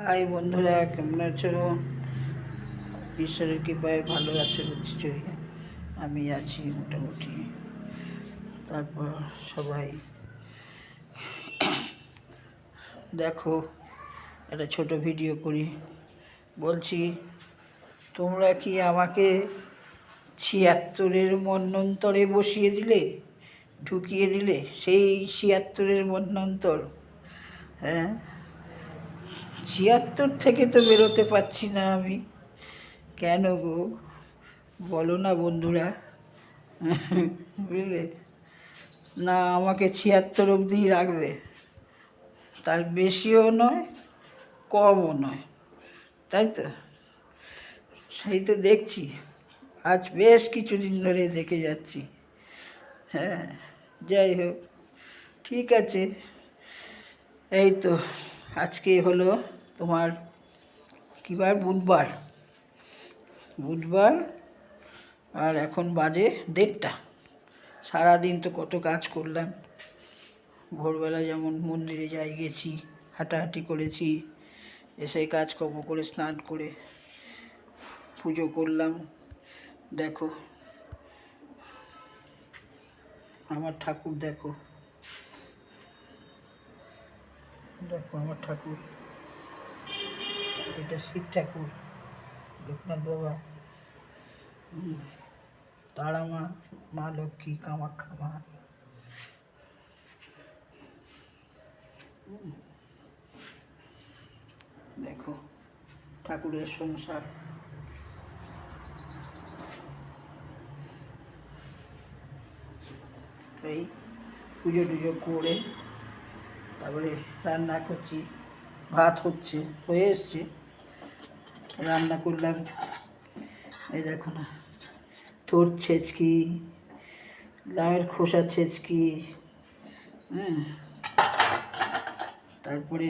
High বন্ধুরা, কেমন আছো? ঈশ্বরের কৃপায় ভালো আছো নিশ্চয়ই। আমি আছি মোটামুটি। তারপর সবাই দেখো, একটা ছোট ভিডিও করি। বলছি, তোমরা কি আমাকে ৭৬-এর মন্বন্তরে বসিয়ে দিলে, ঢুকিয়ে দিলে? সেই ৭৬-এর মন্বন্তর। হ্যাঁ, ৭৬ থেকে তো বেরোতে পারছি না আমি। কেন গো, বলো না বন্ধুরা। বুঝলে না, আমাকে ৭৬ অবধিই রাখবে, তার বেশিও নয় কমও নয়, তাই তো? সেই তো দেখছি, আজ বেশ কিছুদিন ধরে দেখে যাচ্ছি। হ্যাঁ, যাই হোক, ঠিক আছে। এই তো আজকে হলো তোমার কী বার? বুধবার। আর এখন বাজে 1:30। সারাদিন তো কত কাজ করলাম। ভোরবেলা যেমন মন্দিরে গেছি, হাঁটাহাঁটি করেছি, এসে কাজকর্ম করে স্নান করে পুজো করলাম। দেখো আমার ঠাকুর, দেখো আমার ঠাকুর। এটা শিব ঠাকুর, লোকনাথ বাবা, তারা মা, মা লক্ষ্মী, কামাখ্যা মা। দেখো ঠাকুরের সংসার। এই পুজো টুজো করে তারপরে রান্না করছি। ভাত হয়ে এসছে, রান্না করলাম। এই দেখো না, ঠোঁট ছেঁচকি, লাউয়ের খোসা ছেঁচকি, হ্যাঁ, তারপরে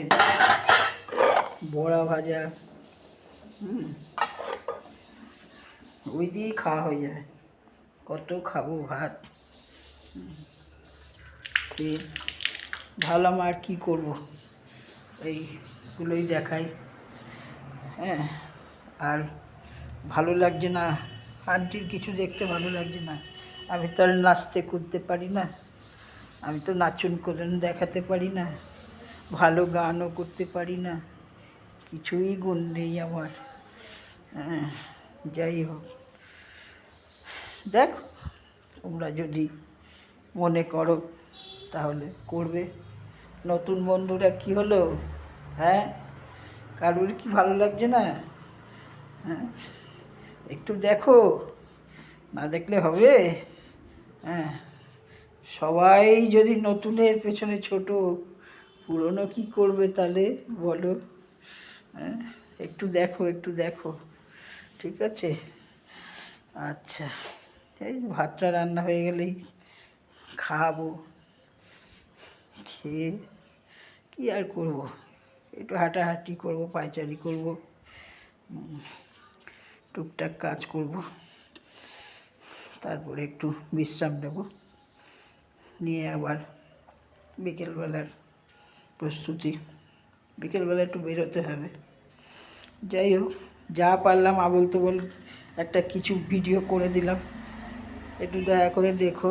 বড়া ভাজা। ওই দিয়েই খাওয়া হয়ে যায়। কত খাবো ভাত? ভাবলাম আর কী করবো, এইগুলোই দেখাই। হ্যাঁ, আর ভালো লাগছে না, আন্টির কিছু দেখতে ভালো লাগছে না। আমি তো আর নাচতে করতে পারি না, আমি তো নাচন করে দেখাতে পারি না, ভালো গানও করতে পারি না, কিছুই গুণ নেই আমার। হ্যাঁ, যাই হোক, দেখো তোমরা যদি মনে করো তাহলে করবে। নতুন বন্ধুরা কি হলো? হ্যাঁ, কারোর কি ভালো লাগছে না? হ্যাঁ, একটু দেখো, না দেখলে হবে? হ্যাঁ, সবাই যদি নতুনের পেছনে ছোট, পুরনো কি করবে তাহলে বলো? হ্যাঁ, একটু দেখো, ঠিক আছে? আচ্ছা, এই ভাতটা রান্না হয়ে গেলেই খাবো। খেয়ে কী আর করবো, একটু হাঁটাহাঁটি করবো, পায়চারি করবো, টুকটাক কাজ করব, তারপরে একটু বিশ্রাম নেব, নিয়ে আবার বিকেলবেলার প্রস্তুতি। বিকেলবেলা একটু বেরোতে হবে। যাই হোক, যা পারলাম আবল তবল একটা কিছু ভিডিও করে দিলাম, একটু দয়া করে দেখো।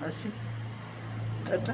আসি, টাটা।